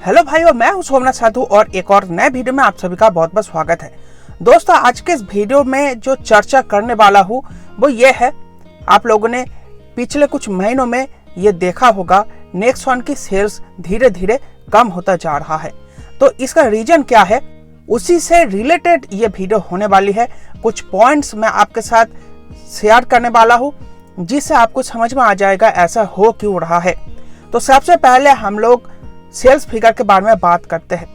Hello भाइयों, मैं हूं सोमनाथ साधु और एक और नए वीडियो में आप सभी का बहुत बहुत स्वागत है। दोस्तों, आज के इस वीडियो में जो चर्चा करने वाला हूं वो ये है, आप लोगों ने पिछले कुछ महीनों में ये देखा होगा नेक्सॉन की सेल्स धीरे धीरे कम होता जा रहा है। तो इसका रीजन क्या है, उसी से रिलेटेड ये वीडियो होने वाली है। कुछ पॉइंट्स मैं आपके साथ शेयर करने वाला हूँ जिससे आपको समझ में आ जाएगा ऐसा हो क्यों रहा है। तो सबसे पहले हम लोग सेल्स फिगर के बारे में बात करते हैं।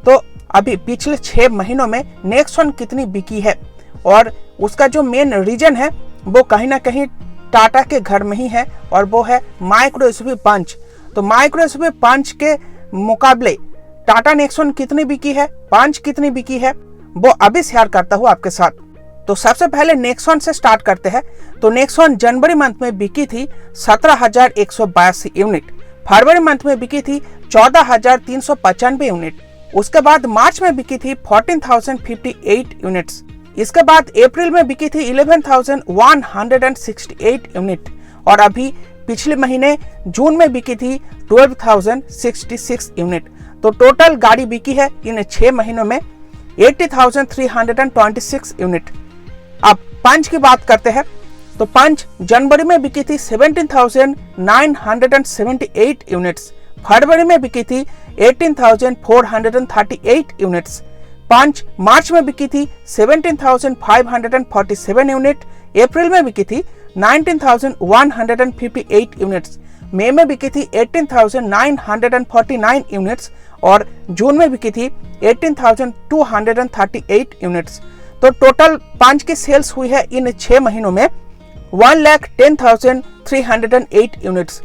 तो अभी पिछले 6 महीनों में नेक्सॉन कितनी बिकी है, और उसका जो मेन रीजन है वो कहीं ना कहीं टाटा के घर में ही है, और वो है माइक्रो एसयूवी पंच। तो माइक्रो एसयूवी पंच के मुकाबले टाटा नेक्सॉन कितनी बिकी है, पंच कितनी बिकी है, वो अभी शेयर करता हूँ आपके साथ। तो सबसे पहले नेक्सॉन से स्टार्ट करते हैं। तो नेक्सॉन जनवरी मंथ में बिकी थी 17,182 यूनिट, फरवरी मंथ में बिकी थी 14,395 यूनिट, उसके बाद मार्च में बिकी थी 14,058 यूनिट्स, इसके बाद अप्रैल में बिकी थी 11,168 यूनिट, और अभी पिछले महीने जून में बिकी थी 12,066 यूनिट। तो टोटल गाड़ी बिकी है इन 6 महीनों में 80,326 यूनिट। अब पंच की बात करते हैं। तो पंच जनवरी में बिकी थी 17,978 यूनिट्स, फरवरी में बिकी थी 18,438 यूनिट्स, पंच मार्च में बिकी थी 17,547 यूनिट, अप्रैल में बिकी थी 19,158 यूनिट्स, मई में बिकी थी 18,949 यूनिट्स, और जून में बिकी थी 18,238 यूनिट्स। तो टोटल पंच की सेल्स हुई है इन 6 महीनों में 1,10,308 यूनिट्स।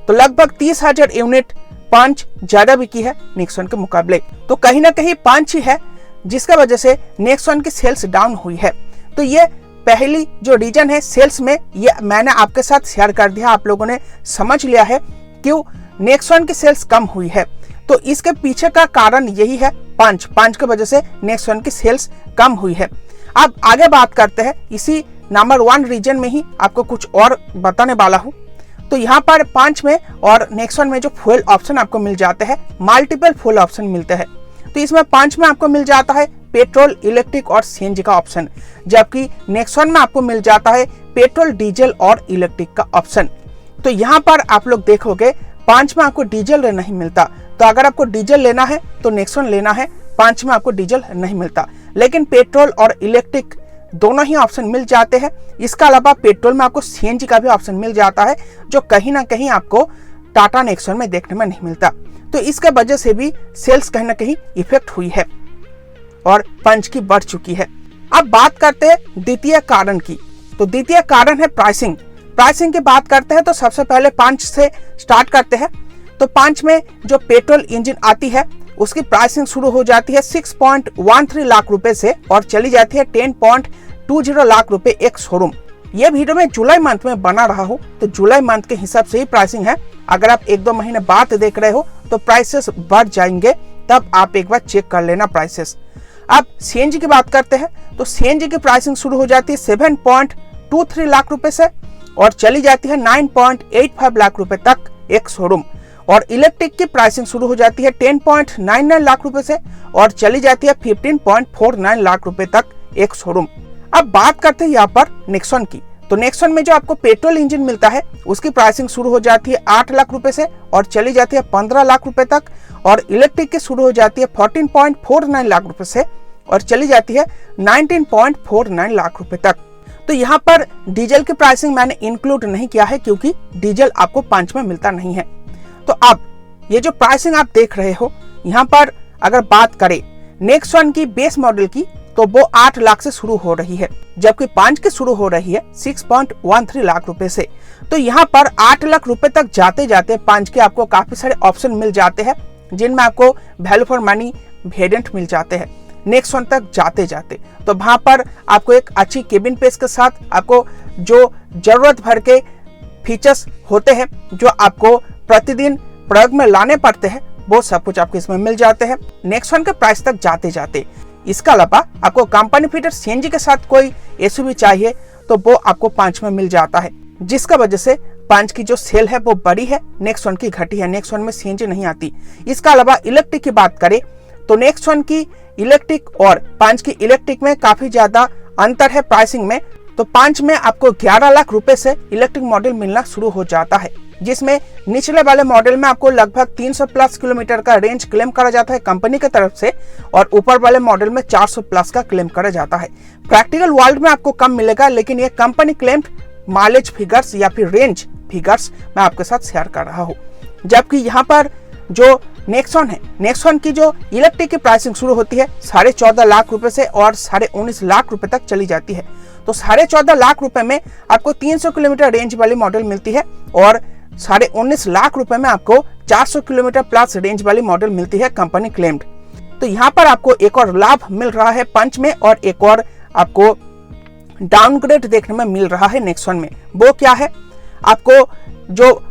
तो लगभग 30,000 यूनिट पंच ज्यादा बिकी है नेक्सॉन के मुकाबले। तो कहीं ना कहीं पंच ही है जिसका वजह से नेक्सॉन की सेल्स डाउन हुई है। तो ये पहली जो रीजन है सेल्स में, ये मैंने आपके साथ शेयर कर दिया, आप लोगों ने समझ लिया है क्यों नेक्सॉन की सेल्स कम हुई है। तो इसके पीछे का कारण यही है, पंच की वजह से नेक्सॉन की सेल्स कम हुई है। अब आगे बात करते हैं, इसी नंबर 1 रीजन में ही आपको कुछ और बताने वाला हूं। तो यहाँ पर पंच में और नेक्सॉन में जो फ्यूल ऑप्शन आपको मिल जाते हैं, मल्टीपल फ्यूल ऑप्शन मिलते हैं। तो इसमें पंच में आपको मिल जाता है पेट्रोल, इलेक्ट्रिक और सीएनजी का ऑप्शन, जबकि नेक्सॉन में आपको मिल जाता है पेट्रोल, डीजल और इलेक्ट्रिक का ऑप्शन। तो यहाँ पर आप लोग देखोगे पंच में आपको डीजल नहीं मिलता। तो अगर आपको डीजल लेना है तो नेक्सॉन लेना है, पंच में आपको डीजल नहीं मिलता, लेकिन पेट्रोल और इलेक्ट्रिक दोनों ही ऑप्शन मिल जाते हैं। इसके अलावा पेट्रोल में आपको सीएनजी का भी ऑप्शन मिल जाता है, जो कहीं ना कहीं आपको टाटा नेक्सॉन में देखने में नहीं मिलता। तो इसके वजह से भी सेल्स कहीं ना कहीं इफेक्ट हुई है और पंच की बढ़ चुकी है। अब बात करते हैं द्वितीय कारण की। तो द्वितीय कारण है प्राइसिंग की बात करते हैं। तो सबसे पहले पंच से स्टार्ट करते हैं। तो पंच में जो पेट्रोल इंजन आती है उसकी प्राइसिंग शुरू हो जाती है 6.13 लाख रुपए से और चली जाती है 10.20 लाख रुपए एक शोरूम। ये वीडियो में जुलाई मंथ में बना रहा हूँ, तो जुलाई मंथ के हिसाब से ही प्राइसिंग है। अगर आप 1-2 महीने बाद देख रहे हो तो प्राइसेस बढ़ जाएंगे, तब आप एक बार चेक कर लेना प्राइसेस। अब सीएनजी की बात करते हैं। तो सीएनजी की प्राइसिंग शुरू हो जाती है 7.23 लाख रुपए से और चली जाती है 9.85 लाख रुपए तक एक शोरूम, और इलेक्ट्रिक की प्राइसिंग शुरू हो जाती है 10.99 लाख रुपए से और चली जाती है 15.49 लाख रुपए तक एक शोरूम। अब बात करते हैं यहाँ पर नेक्सॉन की। तो नेक्सॉन में जो आपको पेट्रोल इंजन मिलता है उसकी प्राइसिंग शुरू हो जाती है 8 लाख रुपए से और चली जाती है 15 लाख रुपए तक, और इलेक्ट्रिक की शुरू हो जाती है 14.49 लाख रुपए से और चली जाती है 19.49 लाख रुपए तक। तो यहाँ पर डीजल की प्राइसिंग मैंने इंक्लूड नहीं किया है क्योंकि डीजल आपको पंच में मिलता नहीं है। तो अब ये जो प्राइसिंग आप देख रहे हो, यहाँ पर अगर बात करें नेक्सॉन की बेस मॉडल की, तो वो 8 लाख से शुरू हो रही है, जबकि पंच की शुरू हो रही है 6.13 लाख रुपए से। तो यहाँ पर 8 लाख रुपए तक जाते जाते पंच के आपको काफी सारे ऑप्शन मिल जाते हैं, जिनमें आपको वैल्यू फॉर मनी वेरिएंट मिल जाते हैं नेक्सॉन तक जाते जाते। तो वहां पर आपको एक अच्छी केबिन पेस के साथ आपको जो जरूरत भर के फीचर्स होते हैं, जो आपको प्रतिदिन प्रयोग में लाने पड़ते हैं, वो सब कुछ आपको इसमें मिल जाते हैं नेक्सॉन के प्राइस तक जाते जाते। इसके अलावा आपको कंपनी फिटेड सीएनजी के साथ कोई एसयूवी चाहिए तो वो आपको पंच में मिल जाता है, जिसका वजह से पंच की जो सेल है वो बड़ी है, नेक्स्ट वन की घटी है। नेक्स्ट वन में सीएनजी नहीं आती। इसके अलावा इलेक्ट्रिक की बात करें तो नेक्स्ट वन की इलेक्ट्रिक और पंच की इलेक्ट्रिक में काफी ज्यादा अंतर है प्राइसिंग में। तो पंच में आपको 11 लाख रुपए से इलेक्ट्रिक मॉडल मिलना शुरू हो जाता है, जिसमें निचले वाले मॉडल में आपको लगभग 300 प्लस किलोमीटर का रेंज क्लेम करा जाता है कंपनी की तरफ से, और ऊपर वाले मॉडल में 400 प्लस का क्लेम करा जाता है। प्रैक्टिकल वर्ल्ड में आपको कम मिलेगा, लेकिन ये कंपनी क्लेम्ड माइलेज फिगर्स या फिर रेंज फिगर्स मैं आपके साथ शेयर कर रहा हूँ। जबकि यहाँ पर जो नेक्सॉन है, नेक्सॉन की जो इलेक्ट्रिक की प्राइसिंग शुरू होती है 14.5 लाख रुपए से और 19.5 लाख रुपए तक चली जाती है। तो 14.5 लाख रुपए में आपको 300 किलोमीटर रेंज वाली मॉडल मिलती है और 19.5 लाख रुपए में आपको 400 किलोमीटर प्लस रेंज वाली मॉडल मिलती है कंपनी क्लेम्ड। तो यहाँ पर आपको एक और लाभ मिल रहा है पंच में, और एक और आपको डाउनग्रेड देखने में मिल रहा है नेक्सॉन में। वो क्या है, आपको जो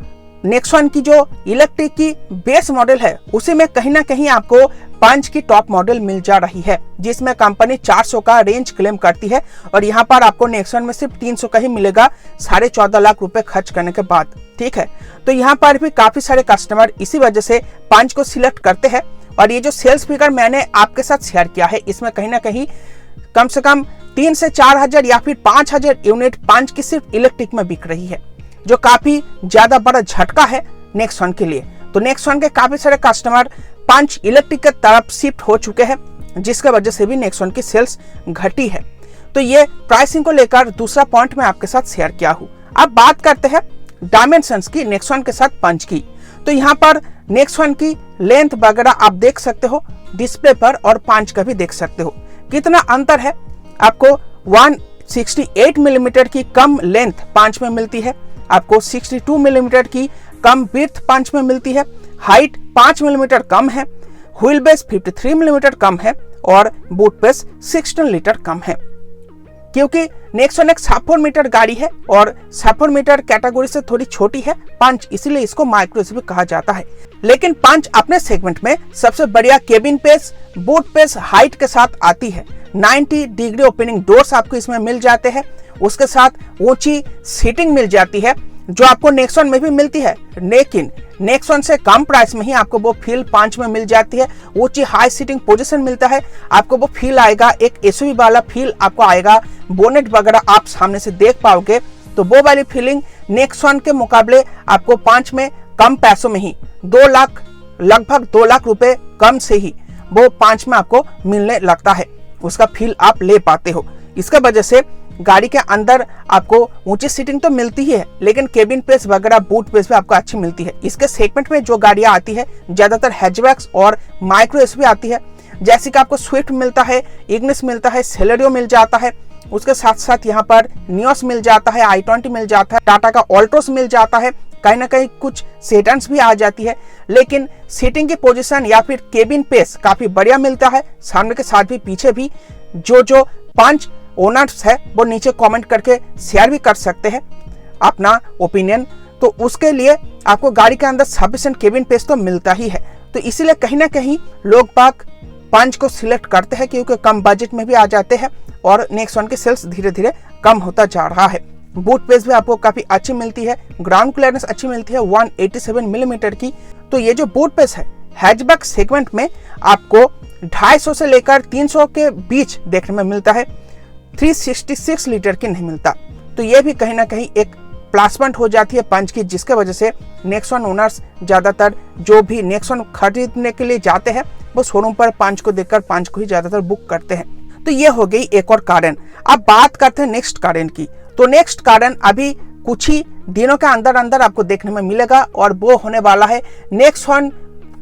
नेक्सॉन की जो इलेक्ट्रिक की बेस मॉडल है उसी में कहीं ना कहीं आपको पंच की टॉप मॉडल मिल जा रही है, जिसमें कंपनी 400 का रेंज क्लेम करती है, और यहाँ पर आपको नेक्सॉन में सिर्फ 300 का ही मिलेगा 14.5 लाख रुपए खर्च करने के बाद। ठीक है, तो यहाँ पर भी काफी सारे कस्टमर इसी वजह से पंच को सिलेक्ट करते हैं। और ये जो सेल्स फिगर मैंने आपके साथ शेयर किया है, इसमें कहीं ना कहीं कम से कम 3 से 4 हजार या फिर 5,000 यूनिट पंच की सिर्फ इलेक्ट्रिक में बिक रही है, जो काफी ज्यादा बड़ा झटका है नेक्सॉन के लिए। तो नेक्सॉन के काफी सारे कस्टमर पंच इलेक्ट्रिक के तरफ शिफ्ट हो चुके हैं, जिसके वजह से भी नेक्सॉन की सेल्स घटी है। तो ये प्राइसिंग को लेकर दूसरा पॉइंट मैं आपके साथ शेयर किया हूँ। अब बात करते हैं डायमेंशंस की नेक्सॉन के साथ पंच की। तो यहाँ पर नेक्सॉन की लेंथ वगैरह आप देख सकते हो डिस्प्ले पर, और पंच का भी देख सकते हो कितना अंतर है। आपको 168 मिलीमीटर की कम लेंथ पंच में मिलती है, आपको 62 मिलीमीटर की कम विड्थ पंच में मिलती है, हाइट 5 मिलीमीटर कम है, व्हील बेस 53 मिलीमीटर कम है, और बूट बेस 16 लीटर कम है। क्योंकि नेक्सॉन एक 7 मीटर गाड़ी है और 7 मीटर कैटेगरी से थोड़ी छोटी है पंच, इसीलिए इसको माइक्रो एसयूवी कहा जाता है। लेकिन पंच अपने सेगमेंट में सबसे बढ़िया cabin space, boot space, height के साथ आती है। 90 डिग्री ओपनिंग डोर्स आपको इसमें मिल जाते हैं, उसके साथ ऊंची सीटिंग मिल जाती है, जो आपको नेक्सॉन में भी मिलती है, लेकिन नेक्सॉन से कम प्राइस में ही आपको वो फील पंच में मिल जाती है। ऊंची हाई सीटिंग पोजीशन मिलता है, आपको वो फील आएगा, एक एसयूवी वाला फील आपको आएगा। बोनेट वगैरह आप सामने से देख पाओगे, तो वो वाली फीलिंग नेक्सॉन के मुकाबले आपको पंच में कम पैसों में ही 2 लाख, लगभग 2 लाख रुपए कम से ही वो पंच में आपको मिलने लगता है, उसका फील आप ले पाते हो। इसका वजह से गाड़ी के अंदर आपको ऊंची सीटिंग तो मिलती ही है, लेकिन केबिन पेस वगैरह बूट पेस भी आपको अच्छी मिलती है। इसके सेगमेंट में जो गाड़ियां आती है ज्यादातर हैचबैक्स और माइक्रो एसयूवी आती है, जैसे कि आपको स्विफ्ट मिलता है, इग्निस मिलता है, सेलेरियो मिल जाता है, उसके साथ साथ यहाँ पर नियोस मिल जाता है, i20 मिल जाता है, टाटा का ऑल्टोस मिल जाता है, कहीं ना कहीं कुछ सेडान्स भी आ जाती है। लेकिन सीटिंग की पोजीशन या फिर केबिन पेस काफी बढ़िया मिलता है, सामने के साथ भी पीछे भी। जो पंच ओनर्स है वो नीचे कमेंट करके शेयर भी कर सकते हैं अपना ओपिनियन, तो उसके लिए आपको गाड़ी के अंदर सफिशिएंट केबिन पेस तो मिलता ही है। तो इसीलिए कहीं ना कहीं लोग बाग पंच को सिलेक्ट करते हैं, क्योंकि कम बजट में भी आ जाते हैं और नेक्सॉन की सेल्स धीरे धीरे कम होता जा रहा है। बूट पेस भी आपको काफी अच्छी मिलती है, ग्राउंड क्लियरेंस अच्छी मिलती है 187 मिलीमीटर की। तो ये जो बूट पेस है हैचबैक सेगमेंट में आपको 250 से लेकर 300 के बीच देखने में मिलता है, 366 लीटर की नहीं मिलता। तो ये भी कहीं ना कहीं एक प्लस पॉइंट हो जाती है पंच की, जिसके वजह से नेक्सॉन ओनर्स ज्यादातर जो भी नेक्सॉन खरीदने के लिए जाते हैं वो शोरूम पर पंच को देखकर पंच को ही ज्यादातर बुक करते हैं। तो ये हो गई एक और कारण। अब बात करते हैं नेक्स्ट कारण की। तो नेक्स्ट कारण अभी कुछ ही दिनों के अंदर अंदर आपको देखने में मिलेगा, और वो होने वाला है नेक्सॉन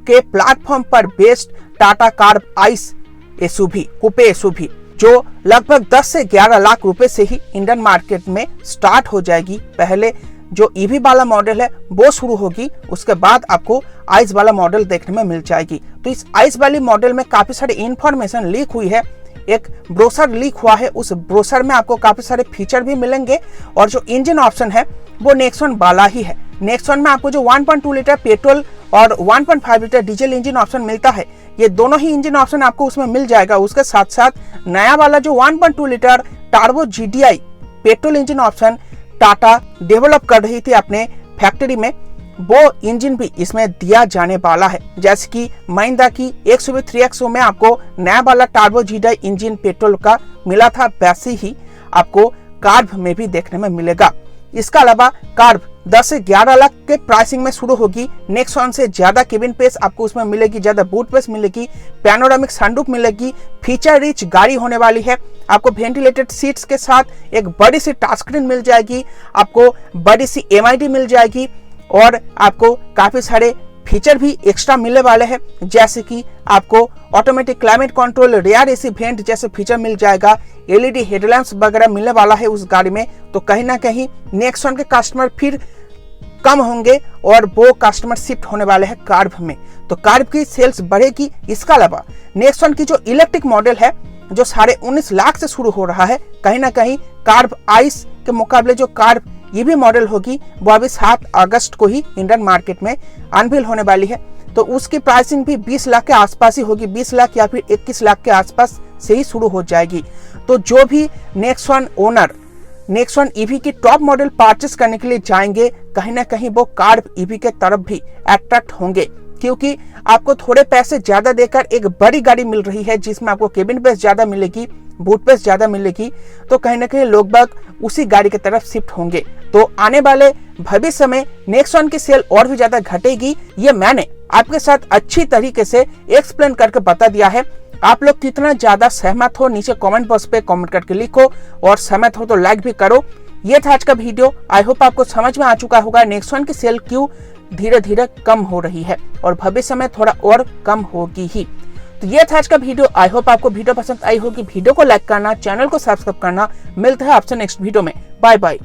के प्लेटफॉर्म पर based Tata Curvv ICE SUV, coupe SUV, जो लगभग 10 से 11 लाख रुपए से ही इंडियन मार्केट में स्टार्ट हो जाएगी। पहले जो ईवी वाला मॉडल है वो शुरू होगी, उसके बाद आपको आइस वाला मॉडल देखने में मिल जाएगी। तो इस आइस वाली मॉडल में काफी सारी इंफॉर्मेशन लीक हुई है, एक ब्रोशर लीक हुआ है, उस ब्रोशर में आपको काफी सारे फीचर भी मिलेंगे, और जो इंजन ऑप्शन है वो नेक्सॉन वाला ही है। नेक्सॉन में आपको जो 1.2 लीटर पेट्रोल और 1.5 लीटर डीजल इंजन ऑप्शन मिलता है, ये दोनों ही इंजन ऑप्शन आपको उसमें मिल जाएगा। उसके साथ साथ नया वाला जो 1.2 litre turbo GDI petrol engine option Tata develop कर रही थी अपने फैक्ट्री में वो इंजन भी इसमें दिया जाने वाला है। जैसे कि महिंद्रा की XUV 3XO में आपको नया वाला टर्बो GDI इंजन पेट्रोल का मिला था, वैसे ही आपको कार्व में भी देखने में मिलेगा। इसका अलावा कार्व 10 से 11 लाख के प्राइसिंग में शुरू होगी। नेक्सॉन से ज्यादा केबिन स्पेस आपको उसमें मिलेगी, ज्यादा बूट स्पेस मिलेगी, पैनोरामिक सनरूफ मिलेगी, फीचर रिच गाड़ी होने वाली है। आपको वेंटिलेटेड सीट्स के साथ एक बड़ी सी टच स्क्रीन मिल जाएगी, आपको बड़ी सी MID मिल जाएगी और आपको काफी सारे फीचर भी एक्स्ट्रा मिलने वाले हैं, जैसे कि आपको automatic climate control, rear AC went जैसे फीचर मिल जाएगा, LED हेडलैम्प्स वगैरह मिलने वाला है उस गाड़ी में। तो कहीं ना कहीं नेक्सॉन के कस्टमर फिर कम होंगे और वो कस्टमर शिफ्ट होने वाले हैं कार्व में, तो कार्व की सेल्स बढ़ेगी। इसके अलावा नेक्सॉन की जो इलेक्ट्रिक मॉडल है जो 19.5 लाख से शुरू हो रहा है, कहीं ना कहीं कार्व आइस के मुकाबले जो कार्व EV मॉडल होगी वो अभी 7 अगस्त को ही इंडियन मार्केट में अनवील होने वाली है। तो उसकी प्राइसिंग भी 20 लाख के आसपास ही होगी, 20 लाख या फिर 21 लाख के आसपास से ही शुरू हो जाएगी। तो जो भी नेक्सॉन ओनर नेक्सॉन EV की टॉप मॉडल परचेस करने के लिए जाएंगे, कहीं ना कहीं वो कार्व EV के तरफ भी अट्रैक्ट होंगे, क्योंकि आपको थोड़े पैसे ज्यादा देकर एक बड़ी गाड़ी मिल रही है जिसमें आपको केबिन स्पेस ज्यादा मिलेगी, बूट स्पेस ज्यादा मिलेगी। तो कहीं ना कहीं लोग बाग उसी गाड़ी की तरफ शिफ्ट होंगे। तो आने वाले भविष्य में नेक्सॉन की सेल और भी ज्यादा घटेगी, ये मैंने आपके साथ अच्छी तरीके से एक्सप्लेन करके बता दिया है। आप लोग कितना ज्यादा सहमत हो नीचे कमेंट बॉक्स पे कमेंट करके लिखो, और सहमत हो तो लाइक भी करो। ये था आज का वीडियो। आई होप आपको समझ में आ चुका होगा नेक्सॉन की सेल क्यों धीरे धीरे कम हो रही है और भविष्य में थोड़ा और कम होगी ही। तो ये था आज का वीडियो। आई होप आपको वीडियो पसंद आई होगी। वीडियो को लाइक करना, चैनल को सब्सक्राइब करना। मिलते हैं आपसे नेक्स्ट वीडियो में। Bye bye.